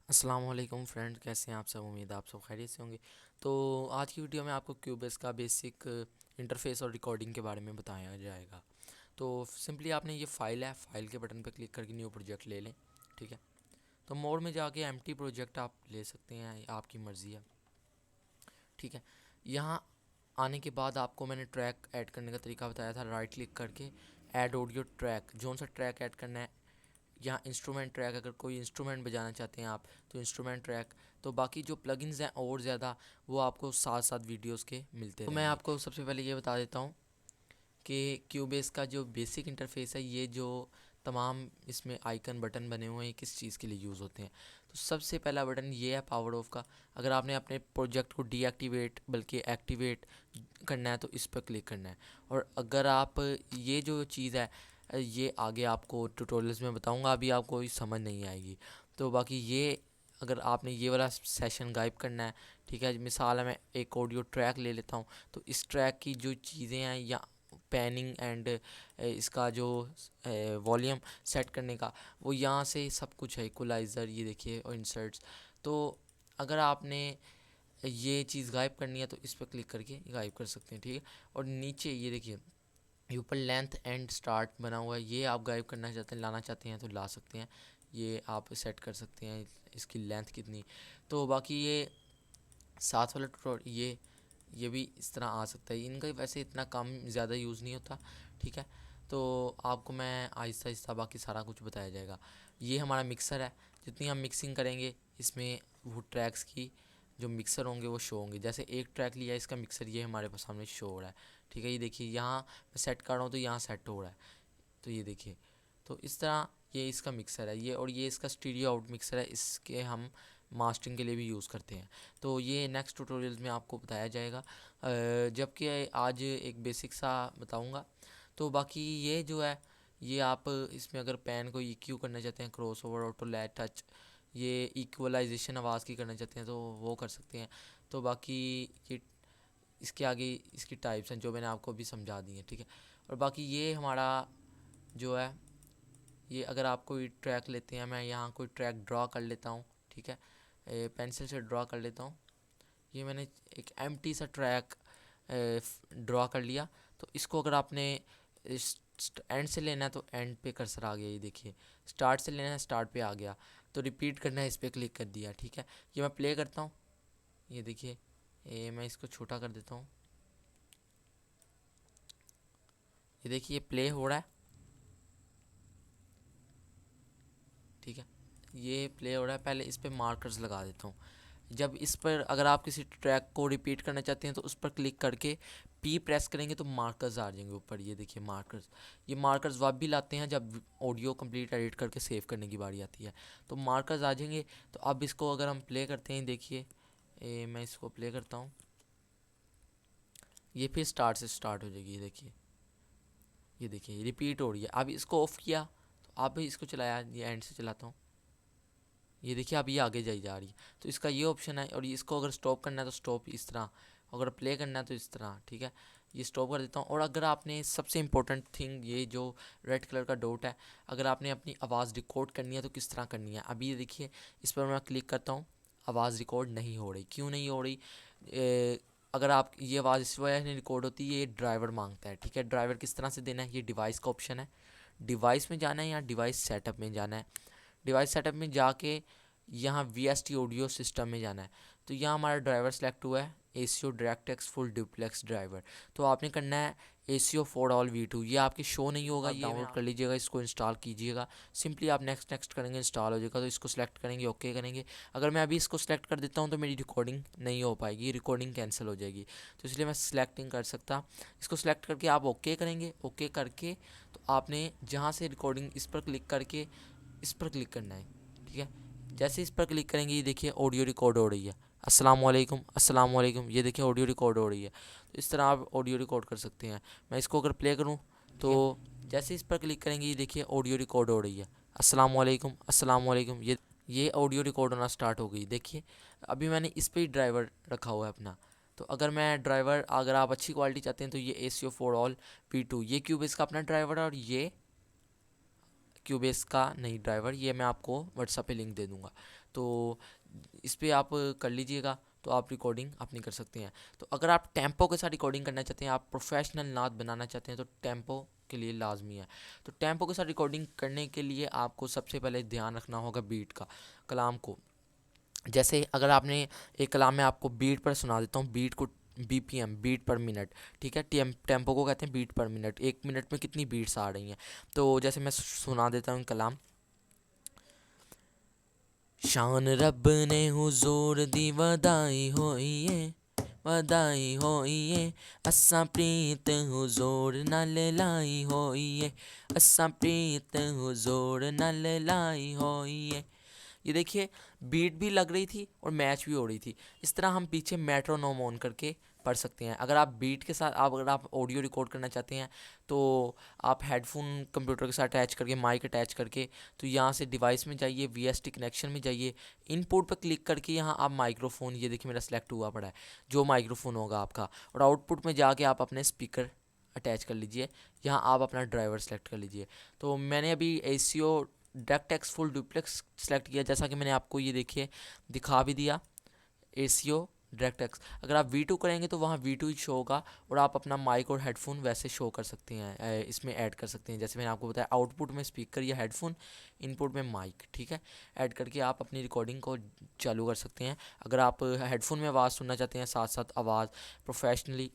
अस्सलाम वालेकुम फ्रेंड, कैसे हैं आप सब। उम्मीद है आप सब खैरियत से होंगे। तो आज की वीडियो में आपको क्यूबेस का बेसिक इंटरफेस और रिकॉर्डिंग के बारे में बताया जाएगा। तो सिंपली आपने ये फाइल है, फाइल के बटन पर क्लिक करके न्यू प्रोजेक्ट ले लें। ठीक है, तो मोड में जाके एम्प्टी प्रोजेक्ट आप ले सकते हैं, आपकी मर्ज़ी है। ठीक है, यहाँ आने के बाद आपको मैंने ट्रैक ऐड करने का तरीका बताया था। राइट क्लिक करके ऐड ऑडियो ट्रैक, जोन सा ट्रैक ऐड करना है। यहाँ इंस्ट्रूमेंट ट्रैक, अगर कोई इंस्ट्रूमेंट बजाना चाहते हैं आप तो इंस्ट्रूमेंट ट्रैक। तो बाकी जो प्लगइन्स हैं और ज़्यादा वो आपको साथ साथ वीडियोस के मिलते रहेंगे। तो मैं आपको सबसे पहले ये बता देता हूँ कि क्यूबेस का जो बेसिक इंटरफेस है, ये जो तमाम इसमें आइकन बटन बने हुए हैं किस चीज़ के लिए यूज़ होते हैं। तो सबसे पहला बटन ये है पावर ऑफ का। अगर आपने अपने प्रोजेक्ट को डीएक्टिवेट बल्कि एक्टिवेट करना है तो इस पर क्लिक करना है। और अगर आप ये जो चीज़ है ये आगे आपको ट्यूटोरियल्स में बताऊंगा, अभी आपको ये समझ नहीं आएगी। तो बाकी ये अगर आपने ये वाला सेशन गायब करना है, ठीक है, मिसाल है मैं एक ऑडियो ट्रैक ले लेता हूँ। तो इस ट्रैक की जो चीज़ें हैं या पैनिंग एंड इसका जो वॉल्यूम सेट करने का, वो यहाँ से सब कुछ है। इक्वलाइज़र ये देखिए और इंसर्ट्स। तो अगर आपने ये चीज़ गायब करनी है तो इस पर क्लिक करके गायब कर सकते हैं। ठीक है, और नीचे ये देखिए ये ऊपर लेंथ एंड स्टार्ट बना हुआ है, ये आप गायब करना चाहते हैं, लाना चाहते हैं तो ला सकते हैं। ये आप सेट कर सकते हैं इसकी लेंथ कितनी। तो बाकी ये साथ वाला ये भी इस तरह आ सकता है। इनका वैसे इतना कम ज़्यादा यूज़ नहीं होता। ठीक है, तो आपको मैं आहिस्ता आहिस्ता बाकी सारा कुछ बताया जाएगा। ये हमारा मिक्सर है। जितनी हम मिक्सिंग करेंगे इसमें वो ट्रैक्स की जो मिक्सर होंगे वो शो होंगे। जैसे एक ट्रैक लिया इसका मिक्सर, ये हमारे पास सामने शो हो रहा है। ठीक है, ये देखिए यहाँ मैं सेट कर रहा हूँ तो यहाँ सेट हो रहा है। तो ये देखिए, तो इस तरह ये इसका मिक्सर है ये, और ये इसका स्टीरियो आउट मिक्सर है। इसके हम मास्टरिंग के लिए भी यूज़ करते हैं। तो ये नेक्स्ट ट्यूटोरियल्स में आपको बताया जाएगा, जबकि आज एक बेसिक सा बताऊंगा। तो बाकी ये जो है, ये आप इसमें अगर पैन को EQ करना चाहते हैं, cross over, auto latch touch, ये इक्वलाइजेशन आवाज़ की करना चाहते हैं तो वो कर सकते हैं। तो बाकी ये इसके आगे इसकी टाइप्स हैं जो मैंने आपको भी समझा दी हैं। ठीक है, और बाकी ये हमारा जो है, ये अगर आप कोई ट्रैक लेते हैं, मैं यहाँ कोई ट्रैक ड्रा कर लेता हूँ। ठीक है, पेंसिल से ड्रा कर लेता हूँ। ये मैंने एक एम्प्टी सा ट्रैक ड्रा कर लिया। तो इसको अगर आपने एंड से लेना है तो एंड पे कर्सर आ गया, ये देखिए। स्टार्ट से लेना है, स्टार्ट पे आ गया। तो रिपीट करना है, इस पर क्लिक कर दिया। ठीक है, ये मैं प्ले करता हूँ, ये देखिए। मैं इसको छोटा कर देता हूँ, ये देखिए प्ले हो रहा है। ठीक है, ये प्ले हो रहा है। पहले इस पर मार्कर्स लगा देता हूँ। जब इस पर अगर आप किसी ट्रैक को रिपीट करना चाहते हैं तो उस पर क्लिक करके P प्रेस करेंगे तो मार्कर्स आ जाएंगे ऊपर, ये देखिए मार्कर्स। ये मार्कर्स वब भी लाते हैं जब ऑडियो कंप्लीट एडिट करके सेव करने की बारी आती है, तो मार्कर्स आ जाएंगे। तो अब इसको अगर हम प्ले करते हैं, देखिए मैं इसको प्ले करता हूँ, ये फिर स्टार्ट से स्टार्ट हो जाएगी। ये देखिए रिपीट हो रही है। अब इसको ऑफ़ किया तो अब इसको चलाया, ये एंड से चलाता हूँ, ये देखिए अब ये आगे जाई जा रही है। तो इसका ये ऑप्शन है। और इसको अगर स्टॉप करना है तो स्टॉप इस तरह, अगर प्ले करना है तो इस तरह। ठीक है, ये स्टॉप कर देता हूँ। और अगर आपने सबसे इम्पोर्टेंट थिंग, ये जो रेड कलर का डॉट है, अगर आपने अपनी आवाज़ रिकॉर्ड करनी है तो किस तरह करनी है। अभी ये देखिए इस पर मैं क्लिक करता हूँ, आवाज़ रिकॉर्ड नहीं हो रही। क्यों नहीं हो रही? अगर आप ये आवाज़ इस वजह से रिकॉर्ड होती है, ये ड्राइवर मांगता है। ठीक है, ड्राइवर किस तरह से देना है, ये डिवाइस का ऑप्शन है। डिवाइस में जाना है या डिवाइस सेटअप में जाना है। डिवाइस सेटअप में जाके यहाँ VST ऑडियो सिस्टम में जाना है। तो यहाँ हमारा ड्राइवर सेलेक्ट हुआ है, ACO DirectX full duplex driver. तो आपने करना है ACO फॉर ऑल V2। ये आपके शो नहीं होगा, ये डाउनलोड कर लीजिएगा, इसको इंस्टॉल कीजिएगा। सिंपली आप नेक्स्ट नेक्स्ट करेंगे, इंस्टॉल हो जाएगा। तो इसको सेलेक्ट करेंगे, ओके करेंगे। अगर मैं अभी इसको सेलेक्ट कर देता हूँ तो मेरी रिकॉर्डिंग नहीं हो पाएगी, रिकॉर्डिंग कैंसिल हो जाएगी। तो इसलिए मैं सिलेक्टिंग कर सकता। इसको सेलेक्ट करके आप ओके करेंगे। ओके करके तो आपने जहाँ से रिकॉर्डिंग, इस पर क्लिक करके इस पर क्लिक करना है। ठीक है, जैसे इस पर क्लिक करेंगे ये देखिए ऑडियो रिकॉर्ड हो रही है। अस्सलाम वालेकुम, अस्सलाम वालेकुम, ये देखिए ऑडियो रिकॉर्ड हो रही है। तो इस तरह आप ऑडियो रिकॉर्ड कर सकते हैं। मैं इसको अगर प्ले करूं तो जैसे इस पर क्लिक करेंगे ये देखिए ऑडियो रिकॉर्ड हो रही है। अस्सलाम वालेकुम, अस्सलाम वालेकुम, ये ऑडियो रिकॉर्ड होना स्टार्ट हो गई। देखिए अभी मैंने इस पर ही ड्राइवर रखा हुआ है अपना। तो अगर मैं ड्राइवर, अगर आप अच्छी क्वालिटी चाहते हैं तो ये ACO फॉर ऑल V2, ये क्यूबेस का अपना ड्राइवर है। और ये क्यूबेस का नई ड्राइवर, ये मैं आपको व्हाट्सएप पे लिंक दे दूँगा, तो इस पर आप कर लीजिएगा, तो आप रिकॉर्डिंग अपनी कर सकते हैं। तो अगर आप टेम्पो के साथ रिकॉर्डिंग करना चाहते हैं, आप प्रोफेशनल नाद बनाना चाहते हैं, तो टेम्पो के लिए लाजमी है। तो टेम्पो के साथ रिकॉर्डिंग करने के लिए आपको सबसे पहले ध्यान रखना होगा बीट का, कलाम को। जैसे अगर आपने एक कलाम में आपको बीट पर सुना देता हूँ, बीट को BPM, बीट पर मिनट, ठीक है, टेम्पो को कहते हैं बीट पर मिनट, 1 मिनट में कितनी बीट्स आ रही हैं। तो जैसे मैं सुना देता हूँ कलाम। शान रब ने हुजूर दी वदाई होइए, वदाई होइए, असा प्रीत हुजूर नाल लाई होइए, असा प्रीत हुजूर नाल लाई होइए। ये देखिए, बीट भी लग रही थी और मैच भी हो रही थी। इस तरह हम पीछे मेट्रोनोम ऑन करके पढ़ सकते हैं। अगर आप बीट के साथ अगर आप ऑडियो रिकॉर्ड करना चाहते हैं, तो आप हेडफोन कंप्यूटर के साथ अटैच करके, माइक अटैच करके, तो यहाँ से डिवाइस में जाइए, VST कनेक्शन में जाइए, इनपुट पर क्लिक करके यहाँ आप माइक्रोफोन, ये देखिए मेरा सेलेक्ट हुआ पड़ा है, जो माइक्रोफोन होगा आपका, और आउटपुट में जाके आप अपने स्पीकर अटैच कर लीजिए। यहाँ आप अपना ड्राइवर सेलेक्ट कर लीजिए। तो मैंने अभी ACO DirectX full duplex select किया, जैसा कि मैंने आपको ये देखिए दिखा भी दिया, ACO DirectX। अगर आप V2 करेंगे तो वहाँ V2 ही शो होगा, और आप अपना माइक और हेडफोन वैसे शो कर सकते हैं, इसमें ऐड कर सकते हैं। जैसे मैंने आपको बताया, आउटपुट में स्पीकर या हेडफोन, इनपुट में माइक, ठीक है, ऐड करके आप अपनी रिकॉर्डिंग को चालू कर सकते हैं। अगर आप हेडफोन में आवाज़ सुनना चाहते हैं, साथ साथ आवाज़ प्रोफेशनली,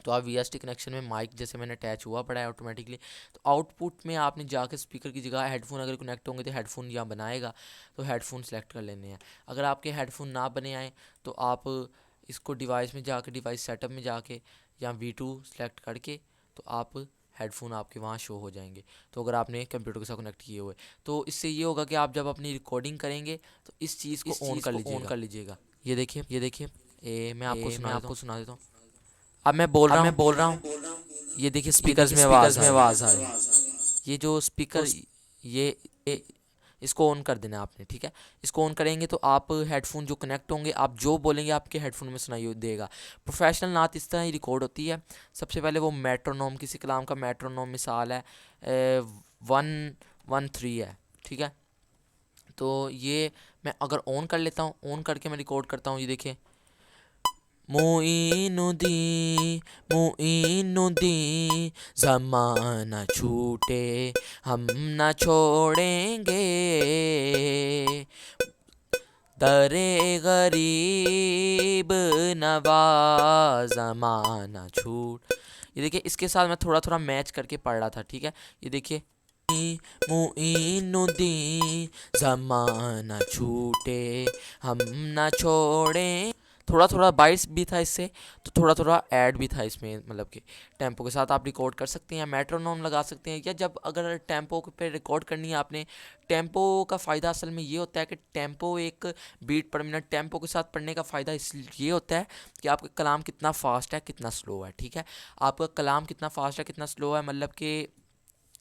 तो आप VST कनेक्शन में माइक जैसे मैंने अटैच हुआ पड़ा है ऑटोमेटिकली, तो आउटपुट में आपने जाकर स्पीकर की जगह हेडफोन अगर कनेक्ट होंगे तो हेडफोन यहाँ बनाएगा, तो हेडफोन सेलेक्ट कर लेने हैं। अगर आपके हेडफोन ना बने आए तो आप इसको डिवाइस में जाके, डिवाइस सेटअप में जाके, या V2 सेलेक्ट करके, तो आप हेडफोन आपके वहाँ शो हो जाएंगे। तो अगर आपने कंप्यूटर के साथ कनेक्ट किए हुए, तो इससे ये होगा कि आप जब अपनी रिकॉर्डिंग करेंगे तो इस चीज़ को ऑन कर लीजिएगा। ये देखिए, ये देखिए, मैं आपको सुना देता हूँ। अब मैं बोल रहा हूँ, ये देखिए स्पीकर्स में आवाज़ आ रही है। ये जो स्पीकर, ये इसको ऑन कर देना है आपने, ठीक है। इसको ऑन करेंगे तो आप हेडफोन जो कनेक्ट होंगे, आप जो बोलेंगे आपके हेडफोन में सुनाई देगा। प्रोफेशनल नात इस तरह ही रिकॉर्ड होती है। सबसे पहले वो मेट्रोनोम, किसी कलाम का मेट्रोनोम मिसाल है 113 है, ठीक है। तो ये मैं अगर ऑन कर लेता हूँ, ऑन करके मैं रिकॉर्ड करता हूँ, ये देखिए, मुइनुद्दीन मुइनुद्दीन, ज़माना छूटे हम न छोड़ेंगे, दरे गरीब नवाज ज़माना छूट। ये देखिए, इसके साथ मैं थोड़ा थोड़ा मैच करके पढ़ रहा था, ठीक है। ये देखिए, मुइनुद्दीन, ज़माना छूटे हम न छोड़ें, थोड़ा थोड़ा बाइट्स भी था इससे, तो थोड़ा थोड़ा ऐड भी था इसमें, मतलब कि टेम्पो के साथ आप रिकॉर्ड कर सकते हैं, मेट्रोनोम लगा सकते हैं, या जब अगर टेम्पो पे रिकॉर्ड करनी है आपने, टेम्पो का फ़ायदा असल में ये होता है कि टेम्पो एक बीट पर मिनट, टेम्पो के साथ पढ़ने का फ़ायदा ये होता है कि आपका कलाम कितना फ़ास्ट है, कितना स्लो है, ठीक है। आपका कलाम कितना फ़ास्ट है, कितना स्लो है, मतलब कि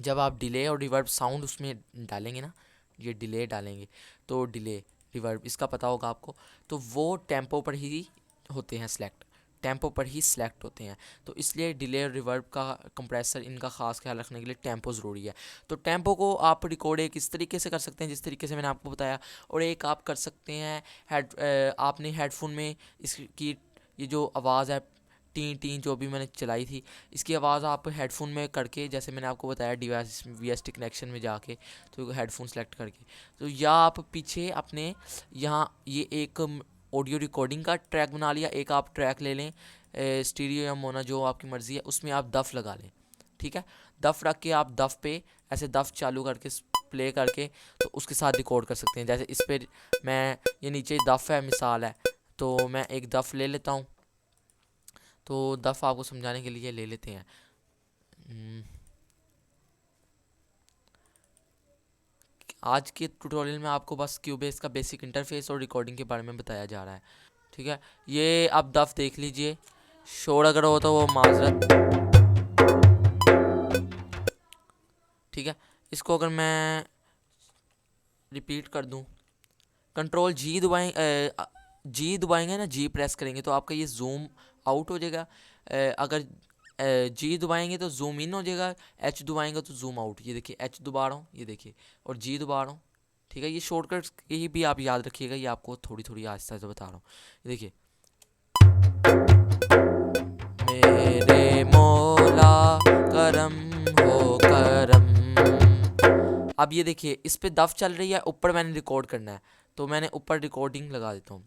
जब आप डिले और रिवर्ब साउंड उसमें डालेंगे ना, ये डिले डालेंगे, तो डिले रिवर्ब इसका पता होगा आपको, तो वो टेम्पो पर ही होते हैं सेलेक्ट, टेम्पो पर ही सिलेक्ट होते हैं। तो इसलिए डिले और रिवर्ब का, कंप्रेसर, इनका ख़ास ख्याल रखने के लिए टेम्पो ज़रूरी है। तो टेम्पो को आप रिकॉर्ड एक इस तरीके से कर सकते हैं जिस तरीके से मैंने आपको बताया, और एक आप कर सकते हैं आपने हेडफोन में इसकी ये जो आवाज़ है, टी टी जो भी मैंने चलाई थी, इसकी आवाज़ आप हेडफोन में करके, जैसे मैंने आपको बताया डिवाइस VST कनेक्शन में जाके, तो हेडफोन सेलेक्ट करके, तो या आप पीछे अपने यहाँ ये एक ऑडियो रिकॉर्डिंग का ट्रैक बना लिया, एक आप ट्रैक ले लें स्टीरियो या मोनो, जो आपकी मर्ज़ी है, उसमें आप दफ़ लगा लें, ठीक है। दफ़ रख के आप दफ़ पे ऐसे दफ़ चालू करके प्ले करके, तो उसके साथ रिकॉर्ड कर सकते हैं। जैसे इस पर मैं, ये नीचे दफ़ है मिसाल है, तो मैं एक दफ़ ले लेता हूँ, तो दफ़ा आपको समझाने के लिए ले लेते हैं। आज के ट्यूटोरियल में आपको बस क्यूबेस का बेसिक इंटरफेस और रिकॉर्डिंग के बारे में बताया जा रहा है, ठीक है। ये आप दफ़ देख लीजिए, शोर अगर हो तो वो माजरत, ठीक है। इसको अगर मैं रिपीट कर दूं, कंट्रोल जी दबाएंगे ना, जी प्रेस करेंगे तो आपका ये जूम आउट हो जाएगा। अगर जी दबाएंगे तो जूम इन हो जाएगा, एच दबाएंगे तो जूम आउट। ये देखिए एच दबा रहा हूँ, ये देखिए, और जी दबा रहा हूँ। ठीक है, ये शॉर्टकट्स ये भी आप याद रखिएगा, ये आपको थोड़ी थोड़ी आहिस्ता से बता रहा हूँ। ये देखिए, मेरे मौला करम हो करम। अब ये देखिए इस पे दफ चल रही है, ऊपर मैंने रिकॉर्ड करना है, तो मैंने ऊपर रिकॉर्डिंग लगा देता हूँ।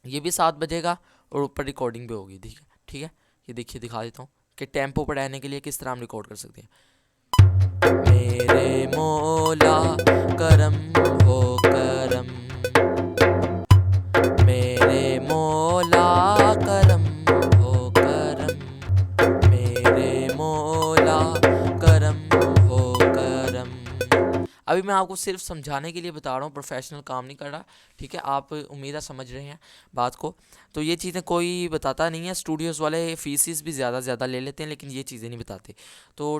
ये भी 7 बजेगा और ऊपर रिकॉर्डिंग भी होगी। ठीक है, ठीक है, ये देखिए दिखा देता हूँ कि टेम्पो पर रहने के लिए किस तरह हम रिकॉर्ड कर सकते हैं। मेरे मौला करम हो करम, मेरे मौला करम हो करम, मेरे मौला करम हो करम। अभी मैं आपको सिर्फ समझाने के लिए बता रहा हूँ, प्रोफेशनल काम नहीं कर रहा। ठीक है, आप उम्मीद है समझ रहे हैं बात को। तो ये चीज़ें कोई बताता नहीं है, स्टूडियोज़ वाले फीसिस भी ज़्यादा से ज़्यादा ले लेते हैं, लेकिन ये चीज़ें नहीं बताते। तो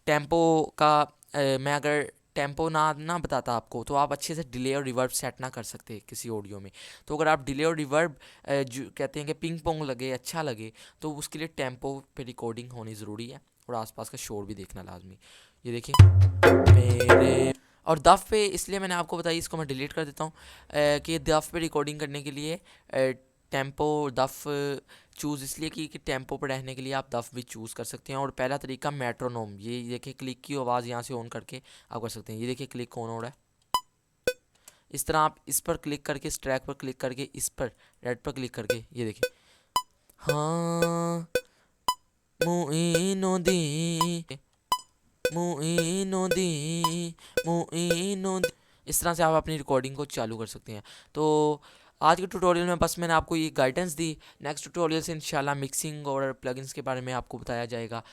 टेम्पो का मैं अगर टेम्पो ना बताता आपको, तो आप अच्छे से डिले और रिवर्ब सेट ना कर सकते किसी ऑडियो में। तो अगर आप डिले और रिवर्ब जो कहते हैं कि पिंग पोंग लगे, अच्छा लगे, तो उसके लिए टेम्पो पे रिकॉर्डिंग होनी ज़रूरी है, और आसपास का शोर भी देखना लाजमी। ये देखिए मेरे, और दफ़ पे इसलिए मैंने आपको बताई, इसको मैं डिलीट कर देता हूँ कि दफ़ पे रिकॉर्डिंग करने के लिए टेम्पो दफ़ चूज़ इसलिए कि टेम्पो पर रहने के लिए आप दफ़ भी चूज़ कर सकते हैं। और पहला तरीका मेट्रोनोम, ये देखिए क्लिक की आवाज़ यहाँ से ऑन करके आप कर सकते हैं। ये देखिए क्लिक ऑन हो रहा है, इस तरह आप इस पर क्लिक करके, इस ट्रैक पर क्लिक करके, इस पर रेड पर क्लिक करके, ये देखिए, हाँ मुइनुद्दीन मुइनुद्दीन मुइनुद्दीन, इस तरह से आप अपनी रिकॉर्डिंग को चालू कर सकते हैं। तो आज के ट्यूटोरियल में बस मैंने आपको ये गाइडेंस दी। नेक्स्ट ट्यूटोरियल से इंशाल्लाह मिक्सिंग और प्लगइन्स के बारे में आपको बताया जाएगा।